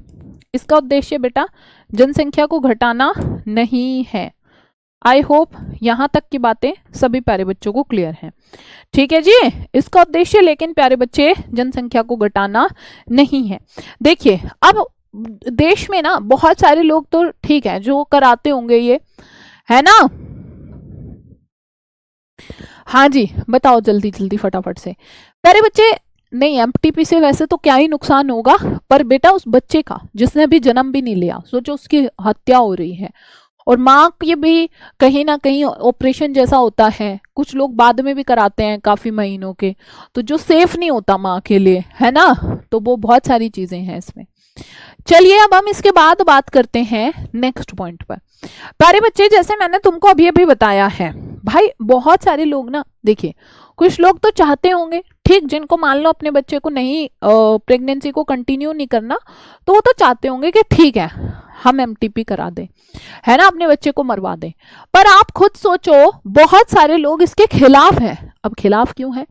इसका उद्देश्य बेटा जनसंख्या को घटाना नहीं है। आई होप यहां तक की बातें सभी प्यारे बच्चों को क्लियर हैं। ठीक है जी, इसका उद्देश्य लेकिन प्यारे बच्चे जनसंख्या को घटाना नहीं है। देखिए अब देश में ना बहुत सारे लोग तो ठीक है जो कराते होंगे ये, है ना। हाँ जी बताओ जल्दी जल्दी फटाफट से प्यारे बच्चे। नहीं, एमटीपी से वैसे तो क्या ही नुकसान होगा, पर बेटा उस बच्चे का जिसने अभी जन्म भी नहीं लिया, सोचो उसकी हत्या हो रही है, और माँ की भी कहीं ना कहीं ऑपरेशन जैसा होता है, कुछ लोग बाद में भी कराते हैं काफी महीनों के, तो जो सेफ नहीं होता माँ के लिए, है ना। तो वो बहुत सारी चीजें हैं इसमें। चलिए अब हम इसके बाद बात करते हैं नेक्स्ट पॉइंट पर। प्यारे बच्चे जैसे मैंने तुमको अभी अभी बताया है भाई, बहुत सारे लोग ना, देखिए कुछ लोग तो चाहते होंगे, ठीक, जिनको मान लो अपने बच्चे को नहीं प्रेगनेंसी को कंटिन्यू नहीं करना, तो वो तो चाहते होंगे कि ठीक है हम एमटीपी करा दें, है ना, अपने बच्चे को मरवा दें। पर आप खुद सोचो बहुत सारे लोग इसके खिलाफ हैं। अब खिलाफ क्यों है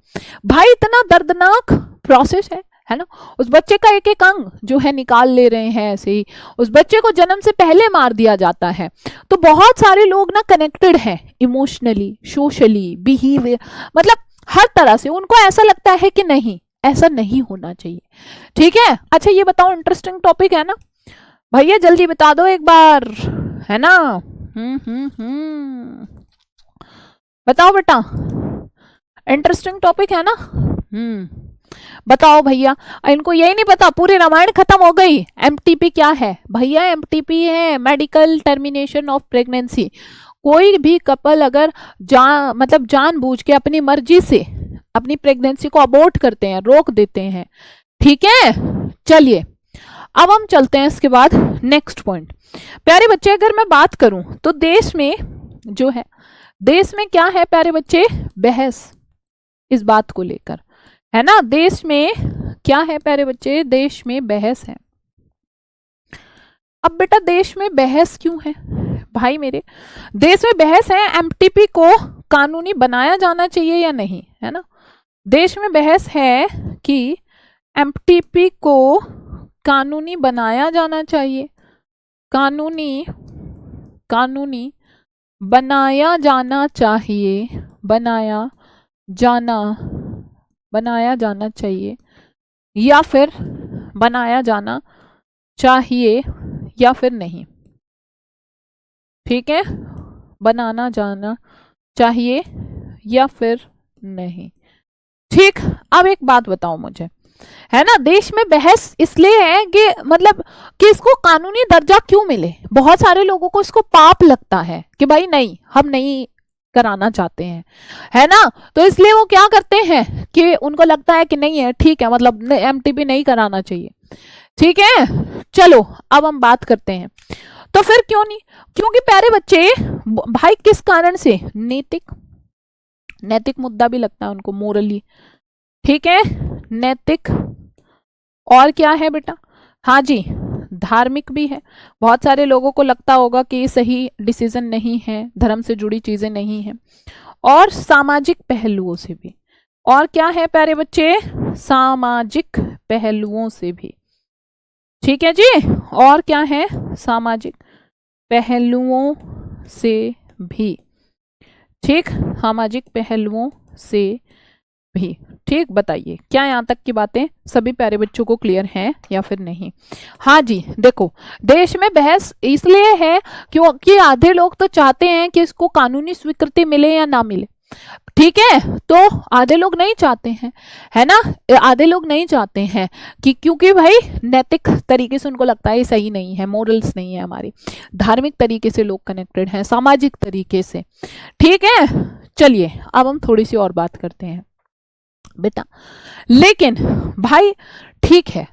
भाई? इतना दर्दनाक प्रोसेस है ना। उस बच्चे का एक एक अंग जो है निकाल ले रहे हैं, ऐसे ही उस बच्चे को जन्म से पहले मार दिया जाता है। तो बहुत सारे लोग ना कनेक्टेड हैं इमोशनली, सोशली, बिहेवियर, मतलब हर तरह से उनको ऐसा लगता है कि नहीं, ऐसा नहीं होना चाहिए। ठीक है, अच्छा ये बताओ, इंटरेस्टिंग टॉपिक है ना भैया, जल्दी बता दो एक बार, है ना। बताओ बेटा, इंटरेस्टिंग टॉपिक है ना। बताओ भैया, इनको यही नहीं पता, पूरी रामायण खत्म हो गई। एमटीपी क्या है भैया? एमटीपी है मेडिकल टर्मिनेशन ऑफ प्रेगनेंसी। कोई भी कपल अगर जानबूझ के अपनी मर्जी से अपनी प्रेगनेंसी को अबॉर्ट करते हैं, रोक देते हैं, ठीक है। चलिए अब हम चलते हैं इसके बाद नेक्स्ट पॉइंट। प्यारे बच्चे अगर मैं बात करूं तो देश में जो है, देश में क्या है प्यारे बच्चे? बहस इस बात को लेकर, है ना। देश में क्या है प्यारे बच्चे? देश में बहस है। अब बेटा देश में बहस क्यों है भाई मेरे? देश में बहस है एमटीपी को कानूनी बनाया जाना चाहिए या नहीं, है ना। देश में बहस है कि एमटीपी को कानूनी बनाया जाना चाहिए, कानूनी बनाया जाना चाहिए, बनाया जाना चाहिए या फिर बनाया जाना चाहिए या फिर नहीं। ठीक है, बनाना जाना चाहिए या फिर नहीं। ठीक, अब एक बात बताओ मुझे, है ना, देश में बहस इसलिए है कि मतलब कि इसको कानूनी दर्जा क्यों मिले। बहुत सारे लोगों को इसको पाप लगता है कि भाई नहीं, हम नहीं कराना चाहते हैं, है ना। तो इसलिए वो क्या करते हैं कि उनको लगता है कि नहीं है, ठीक है, मतलब एमटीपी नहीं कराना चाहिए। ठीक है, चलो अब हम बात करते हैं, तो फिर क्यों नहीं? क्योंकि प्यारे बच्चे भाई किस कारण से? नैतिक मुद्दा भी लगता है उनको, मोरली, ठीक है, नैतिक, और क्या है बेटा? हाँ जी, धार्मिक भी है। बहुत सारे लोगों को लगता होगा कि ये सही डिसीजन नहीं है, धर्म से जुड़ी चीजें नहीं है, और सामाजिक पहलुओं से भी। और क्या है प्यारे बच्चे? सामाजिक पहलुओं से भी। ठीक है जी, और क्या है? सामाजिक पहलुओं से भी। ठीक, सामाजिक पहलुओं से भी। ठीक, बताइए क्या यहाँ तक की बातें सभी प्यारे बच्चों को क्लियर हैं या फिर नहीं? हाँ जी, देखो देश में बहस इसलिए है क्योंकि आधे लोग तो चाहते हैं कि इसको कानूनी स्वीकृति मिले या ना मिले, ठीक है, तो आधे लोग नहीं चाहते हैं, है ना, आधे लोग नहीं चाहते हैं कि क्योंकि भाई नैतिक तरीके से उनको लगता है ये सही नहीं है, मोरल्स नहीं है हमारी, धार्मिक तरीके से लोग कनेक्टेड हैं, सामाजिक तरीके से। ठीक है, चलिए अब हम थोड़ी सी और बात करते हैं बेटा। लेकिन भाई ठीक है,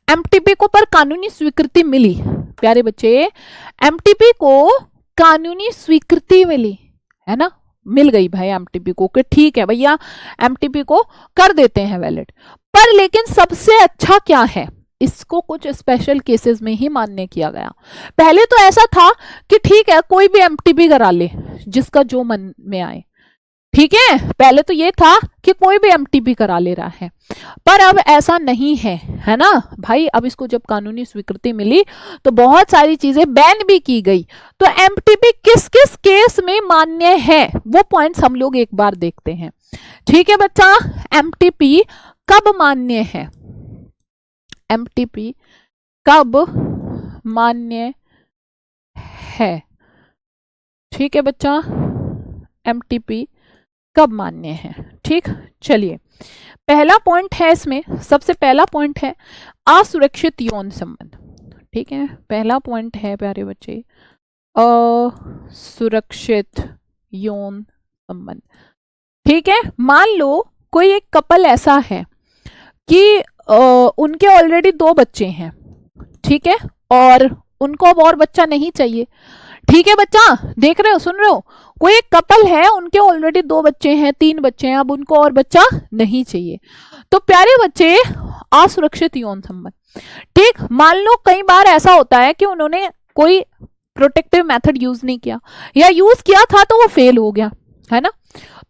एमटीपी को पर कानूनी स्वीकृति मिली, प्यारे बच्चे, एमटीपी को कानूनी स्वीकृति मिली, है ना, मिल गई भाई एमटीपी को कि ठीक है भैया एमटीपी को कर देते हैं वैलिड। पर लेकिन सबसे अच्छा क्या है, इसको कुछ स्पेशल केसेस में ही मान्य किया गया। पहले तो ऐसा था कि ठीक है कोई भी एमटीपी करा ले जिसका जो मन में आए, ठीक है, पहले तो ये था कि कोई भी एमटीपी करा ले रहा है, पर अब ऐसा नहीं है, है ना भाई। अब इसको जब कानूनी स्वीकृति मिली तो बहुत सारी चीजें बैन भी की गई। तो एमटीपी किस किस केस में मान्य है वो पॉइंट्स हम लोग एक बार देखते हैं। ठीक है बच्चा, एमटीपी कब मान्य है, एमटीपी कब मान्य है, ठीक है बच्चा, एमटीपी कब मान्य है। ठीक, चलिए पहला पॉइंट है इसमें, सबसे पहला पॉइंट है असुरक्षित यौन संबंध। ठीक है, पहला पॉइंट है प्यारे बच्चे असुरक्षित यौन संबंध। ठीक है, मान लो कोई एक कपल ऐसा है कि उनके ऑलरेडी 2 बच्चे हैं, ठीक है, और उनको अब और बच्चा नहीं चाहिए। ठीक है बच्चा, देख रहे हो, सुन रहे हो, कोई एक कपल है उनके ऑलरेडी 2 बच्चे हैं, 3 बच्चे हैं, अब उनको और बच्चा नहीं चाहिए। तो प्यारे बच्चे असुरक्षित यौन संबंध। ठीक, मान लो कई बार ऐसा होता है कि उन्होंने कोई प्रोटेक्टिव मेथड यूज नहीं किया या यूज किया था तो वो फेल हो गया, है ना,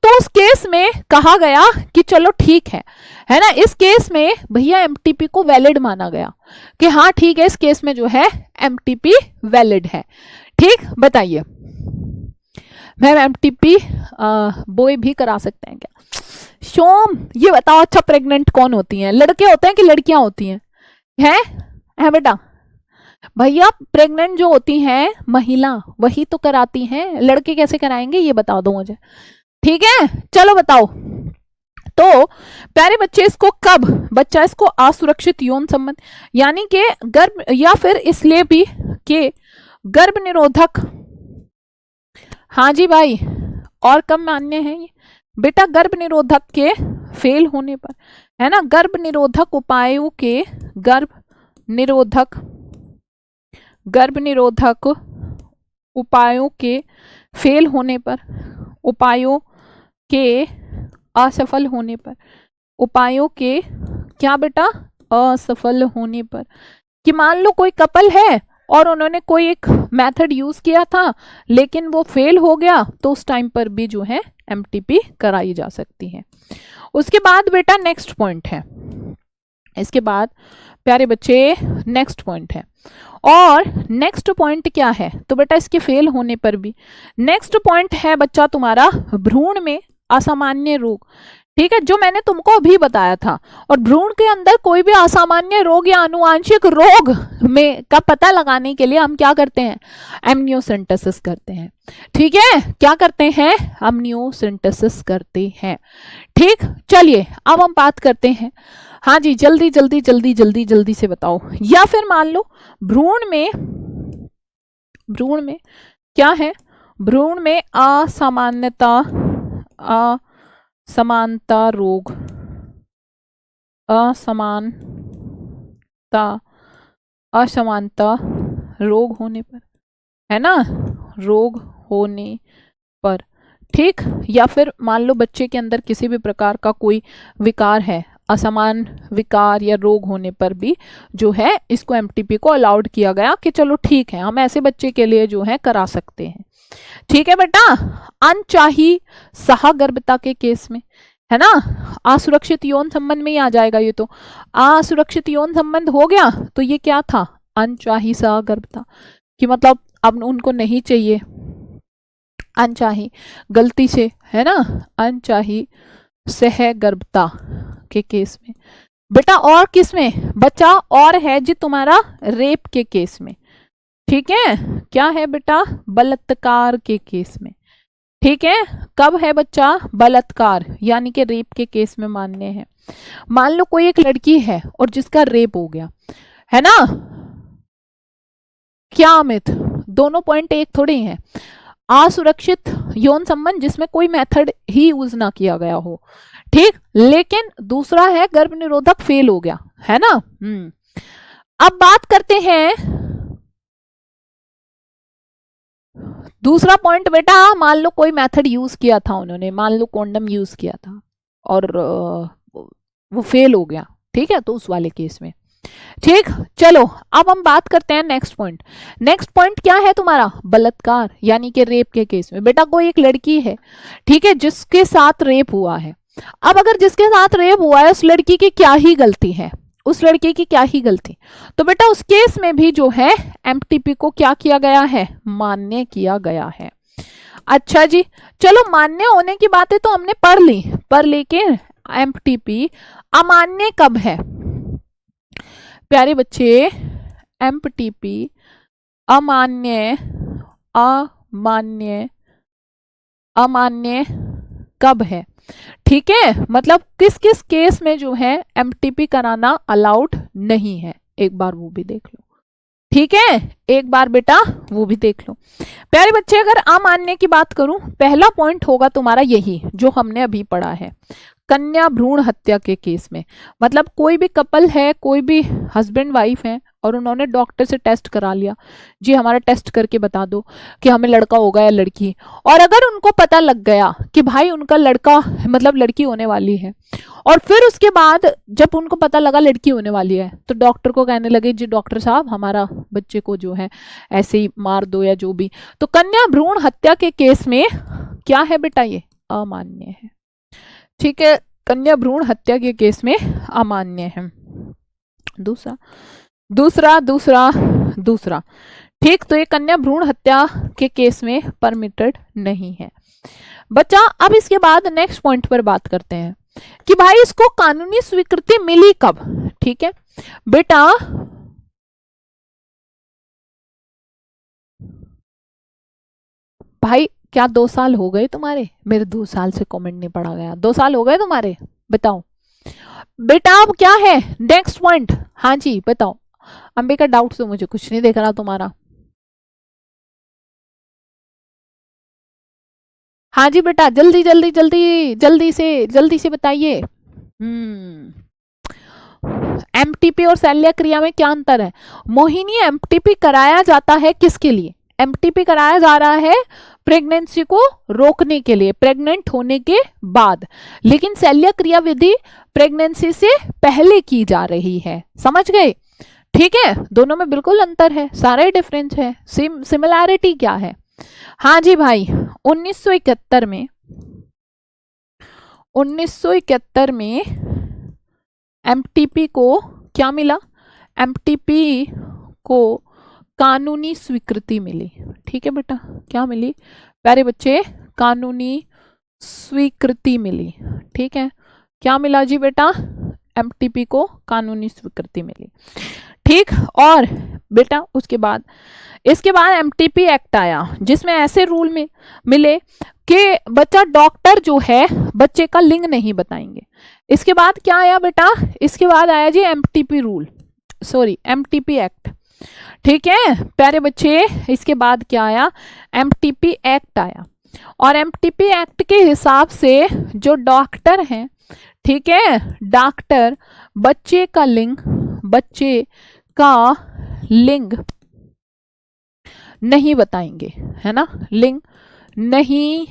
तो उस केस में कहा गया कि चलो ठीक है ना, इस केस में भैया एमटीपी को वैलिड माना गया कि हाँ ठीक है, इस केस में जो है एमटीपी वैलिड है। ठीक, बताइए मैम एमटीपी बॉय भी करा सकते हैं क्या? शोम ये बताओ, अच्छा प्रेग्नेंट कौन होती हैं, लड़के होते हैं कि लड़कियां होती हैं? है बेटा, भैया प्रेग्नेंट जो होती हैं महिला वही तो कराती हैं, लड़के कैसे कराएंगे ये बता दो मुझे। ठीक है, चलो बताओ। तो प्यारे बच्चे इसको कब बच्चा इसको असुरक्षित यौन संबंध यानी कि गर्भ या फिर इसलिए भी कि गर्भ निरोधक, हाँ जी भाई, और कब मान्य है ये बेटा? गर्भ निरोधक के फेल होने पर, है ना, गर्भ निरोधक उपायों के गर्भ निरोधक उपायों के फेल होने पर, उपायों के असफल होने पर, उपायों के क्या बेटा असफल होने पर, कि मान लो कोई कपल है और उन्होंने कोई एक मेथड यूज किया था लेकिन वो फेल हो गया, तो उस टाइम पर भी जो है एमटीपी कराई जा सकती है। उसके बाद बेटा नेक्स्ट पॉइंट है, इसके बाद प्यारे बच्चे नेक्स्ट पॉइंट है, और नेक्स्ट पॉइंट क्या है? तो बेटा इसके फेल होने पर भी नेक्स्ट पॉइंट है बच्चा तुम्हारा भ्रूण में असामान्य रोग। ठीक है, जो मैंने तुमको अभी बताया था, और भ्रूण के अंदर कोई भी असामान्य रोग या आनुवांशिक रोग में का पता लगाने के लिए हम क्या करते हैं? एमनियोसेंटेसिस करते हैं। ठीक है, क्या करते हैं? एमनियोसेंटेसिस करते हैं। ठीक, चलिए अब हम बात करते हैं, हाँ जी जल्दी जल्दी जल्दी जल्दी जल्दी से बताओ। या फिर मान लो भ्रूण में क्या है? भ्रूण में असमानता रोग, असमानता रोग होने पर, है ना, रोग होने पर। ठीक, या फिर मान लो बच्चे के अंदर किसी भी प्रकार का कोई विकार है, असमान विकार या रोग होने पर भी जो है इसको एमटीपी को अलाउड किया गया कि चलो ठीक है हम ऐसे बच्चे के लिए जो है करा सकते हैं। ठीक है बेटा, अनचाही सहगर्भता के केस में, है ना, असुरक्षित यौन संबंध में ही आ जाएगा ये, तो असुरक्षित यौन संबंध हो गया तो ये क्या था? अनचाही सहगर्भता, कि मतलब अब उनको नहीं चाहिए, अनचाही गलती से, है ना, अनचाही सहगर्भता के केस में बेटा। और किस में बच्चा? और है जी तुम्हारा रेप के केस में। ठीक है, क्या है बेटा? बलात्कार के केस में। ठीक है, कब है बच्चा? बलात्कार यानी कि रेप के केस में मान्य है। मान लो कोई एक लड़की है और जिसका रेप हो गया है ना, क्या अमित? दोनों पॉइंट एक थोड़े हैं। असुरक्षित यौन संबंध जिसमें कोई मेथड ही यूज ना किया गया हो, ठीक, लेकिन दूसरा है गर्भ निरोधक फेल हो गया, है ना। अब बात करते हैं दूसरा पॉइंट बेटा। मान लो कोई मेथड यूज किया था उन्होंने, मान लो कॉन्डम यूज किया था और वो फेल हो गया, ठीक है, तो उस वाले केस में, ठीक। चलो अब हम बात करते हैं नेक्स्ट पॉइंट। नेक्स्ट पॉइंट क्या है तुम्हारा? बलात्कार यानी कि रेप के केस में। बेटा कोई एक लड़की है, ठीक है, जिसके साथ रेप हुआ है। अब अगर जिसके साथ रेप हुआ है उस लड़की की क्या ही गलती है, उस लड़के की क्या ही गलती, तो बेटा उस केस में भी जो है एमटीपी को क्या किया गया है? मान्य किया गया है। अच्छा जी, चलो मान्य होने की बातें तो हमने पढ़ ली, पर लेकिन एमटीपी अमान्य कब है प्यारे बच्चे? एमटीपी अमान्य अमान्य अमान्य कब है? ठीक है, मतलब किस किस केस में जो है एमटीपी कराना अलाउड नहीं है, एक बार वो भी देख लो, ठीक है, एक बार बेटा वो भी देख लो। प्यारे बच्चे अगर अमान्य की बात करूं, पहला पॉइंट होगा तुम्हारा यही जो हमने अभी पढ़ा है, कन्या भ्रूण हत्या के केस में। मतलब कोई भी कपल है, कोई भी हस्बैंड वाइफ है और उन्होंने डॉक्टर से टेस्ट करा लिया, जी हमारा टेस्ट करके बता दो कि हमें लड़का होगा या लड़की, और अगर उनको पता लग गया कि भाई उनका लड़का मतलब लड़की होने वाली है, और फिर उसके बाद जब उनको पता लगा लड़की होने वाली है तो डॉक्टर को कहने लगे जी डॉक्टर साहब हमारा बच्चे को जो है ऐसे ही मार दो या जो भी, तो कन्या भ्रूण हत्या के केस में क्या है बेटा? ये अमान्य है, ठीक है, कन्या भ्रूण हत्या के केस में अमान्य है। दूसरा दूसरा दूसरा दूसरा ठीक, तो ये कन्या भ्रूण हत्या के केस में परमिटेड नहीं है बच्चा। अब इसके बाद नेक्स्ट पॉइंट पर बात करते हैं कि भाई इसको कानूनी स्वीकृति मिली कब? ठीक है बेटा, भाई क्या 2 साल हो गए तुम्हारे? मेरे 2 साल से कमेंट नहीं पढ़ा गया, 2 साल हो गए तुम्हारे? बताओ बेटा अब क्या है नेक्स्ट पॉइंट? हाँ जी बताओ। अंबिका डाउट तो मुझे कुछ नहीं देख रहा तुम्हारा। हाँ जी बेटा जल्दी जल्दी जल्दी जल्दी से बताइए। एमटीपी और शल्य क्रिया में क्या अंतर है? मोहिनी एमटीपी कराया जाता है किसके लिए? एमटीपी कराया जा रहा है प्रेगनेंसी को रोकने के लिए, प्रेग्नेंट होने के बाद, लेकिन शल्य क्रिया विधि प्रेगनेंसी से पहले की जा रही है, समझ गए? ठीक है, दोनों में बिल्कुल अंतर है, सारे डिफरेंस है, सिमिलैरिटी क्या है? हाँ जी भाई 1971 में एमटीपी को क्या मिला? एमटीपी को कानूनी स्वीकृति मिली। ठीक है बेटा, क्या मिली प्यारे बच्चे? कानूनी स्वीकृति मिली। ठीक है, क्या मिला जी बेटा? एमटीपी को कानूनी स्वीकृति मिली। ठीक, और बेटा उसके बाद इसके बाद एमटीपी एक्ट आया जिसमें ऐसे रूल में मिले कि बच्चा डॉक्टर जो है बच्चे का लिंग नहीं बताएंगे। इसके बाद क्या आया बेटा? इसके बाद आया जी MTP rule, sorry MTP act. ठीक है प्यारे बच्चे, इसके बाद क्या आया? एमटीपी एक्ट आया, और एमटीपी एक्ट के हिसाब से जो डॉक्टर हैं, ठीक है, डॉक्टर बच्चे का लिंग नहीं बताएंगे, है ना, लिंग नहीं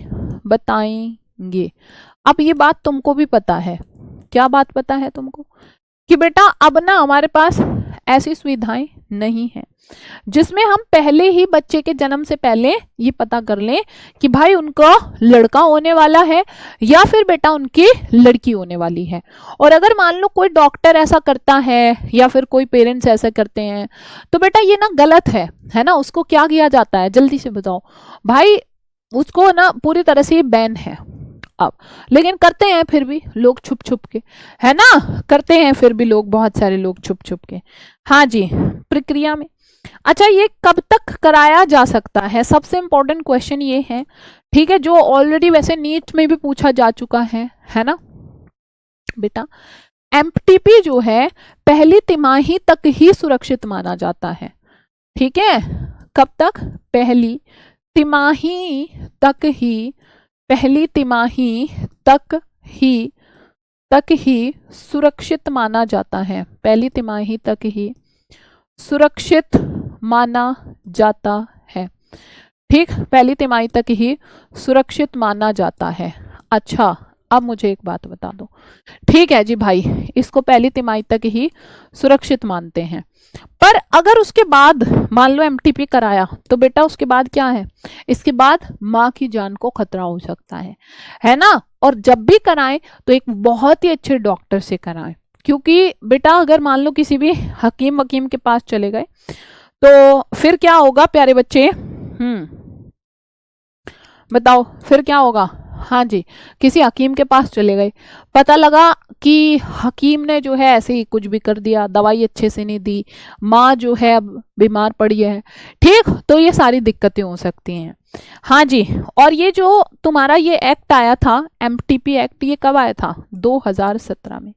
बताएंगे। अब ये बात तुमको भी पता है, क्या बात पता है तुमको? कि बेटा अब ना हमारे पास ऐसी सुविधाएं नहीं है जिसमें हम पहले ही बच्चे के जन्म से पहले ये पता कर लें कि भाई उनका लड़का होने वाला है या फिर बेटा उनकी लड़की होने वाली है। और अगर मान लो कोई डॉक्टर ऐसा करता है या फिर कोई पेरेंट्स ऐसा करते हैं तो बेटा ये ना गलत है ना, उसको क्या किया जाता है जल्दी से बताओ भाई? उसको ना पूरी तरह से बैन है अब, लेकिन करते हैं फिर भी लोग छुप छुप के, है ना, करते हैं फिर भी लोग, बहुत सारे लोग छुप छुप के। हाँ जी, प्रक्रिया में अच्छा, ये कब तक कराया जा सकता है, सबसे इंपॉर्टेंट क्वेश्चन ये है, ठीक है, जो ऑलरेडी वैसे नीट में भी पूछा जा चुका है ना बेटा। एमटीपी जो है पहली तिमाही तक ही सुरक्षित माना जाता है, ठीक है। कब तक? पहली तिमाही तक ही, पहली तिमाही तक ही सुरक्षित माना जाता है, पहली तिमाही तक ही सुरक्षित माना जाता है, ठीक, पहली तिमाही तक ही सुरक्षित माना जाता है। अच्छा, अब मुझे एक बात बता दो, ठीक है जी भाई, इसको पहली तिमाही तक ही सुरक्षित मानते हैं, पर अगर उसके बाद मान लो एमटीपी कराया तो बेटा उसके बाद क्या है, इसके बाद माँ की जान को खतरा हो सकता है ना। और जब भी कराएं तो एक बहुत ही अच्छे डॉक्टर से कराएं, क्योंकि बेटा अगर मान लो किसी भी हकीम के पास चले गए तो फिर क्या होगा प्यारे बच्चे, बताओ फिर क्या होगा। हाँ जी, किसी हकीम के पास चले गए, पता लगा कि हकीम ने जो है ऐसे ही कुछ भी कर दिया, दवाई अच्छे से नहीं दी, माँ जो है अब बीमार पड़ी है, ठीक, तो ये सारी दिक्कतें हो सकती हैं। हाँ जी, और ये जो तुम्हारा ये एक्ट आया था, एमटीपी एक्ट, ये कब आया था? 2017 में,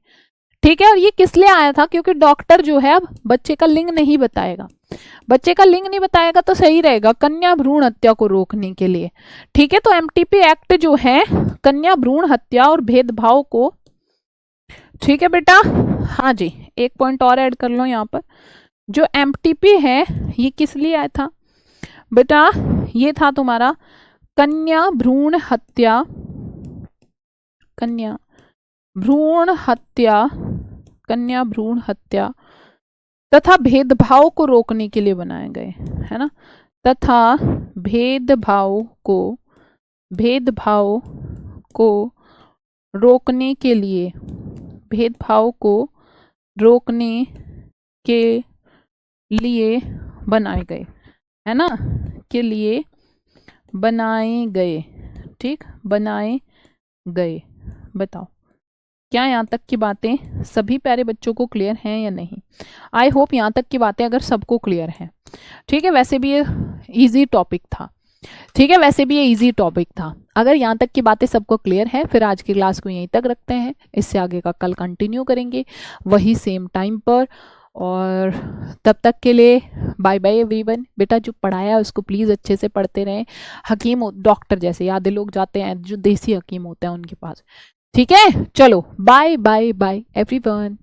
ठीक है। और ये किस लिए आया था? क्योंकि डॉक्टर जो है अब बच्चे का लिंग नहीं बताएगा, बच्चे का लिंग नहीं बताएगा तो सही रहेगा, कन्या भ्रूण हत्या को रोकने के लिए, ठीक है। तो एमटीपी एक्ट जो है कन्या भ्रूण हत्या और भेदभाव को, ठीक है बेटा। हाँ जी, एक पॉइंट और ऐड कर लो यहाँ पर, जो एमटीपी है ये किस लिए आया था बेटा? ये था तुम्हारा कन्या भ्रूण हत्या, कन्या भ्रूण हत्या, कन्या भ्रूण हत्या तथा भेदभाव को रोकने के लिए बनाए गए, है ना, तथा भेदभाव को रोकने के लिए, भेदभाव को रोकने के लिए बनाए गए, है ना, के लिए बनाए गए, ठीक, बनाए गए। बताओ क्या यहाँ तक की बातें सभी प्यारे बच्चों को क्लियर हैं या नहीं? आई होप यहाँ तक की बातें अगर सबको क्लियर हैं, ठीक है। वैसे भी ये इजी टॉपिक था, ठीक है, वैसे भी ये इजी टॉपिक था। अगर यहाँ तक की बातें सबको क्लियर है फिर आज की क्लास को यहीं तक रखते हैं, इससे आगे का कल कंटिन्यू करेंगे वही सेम टाइम पर, और तब तक के लिए बाय बाय एवरीवन। बेटा जो पढ़ाया उसको प्लीज़ अच्छे से पढ़ते रहें, हकीम डॉक्टर जैसे आधे लोग जाते हैं जो देसी हकीम होते हैं उनके पास, ठीक है। चलो बाय बाय बाय एवरीवन।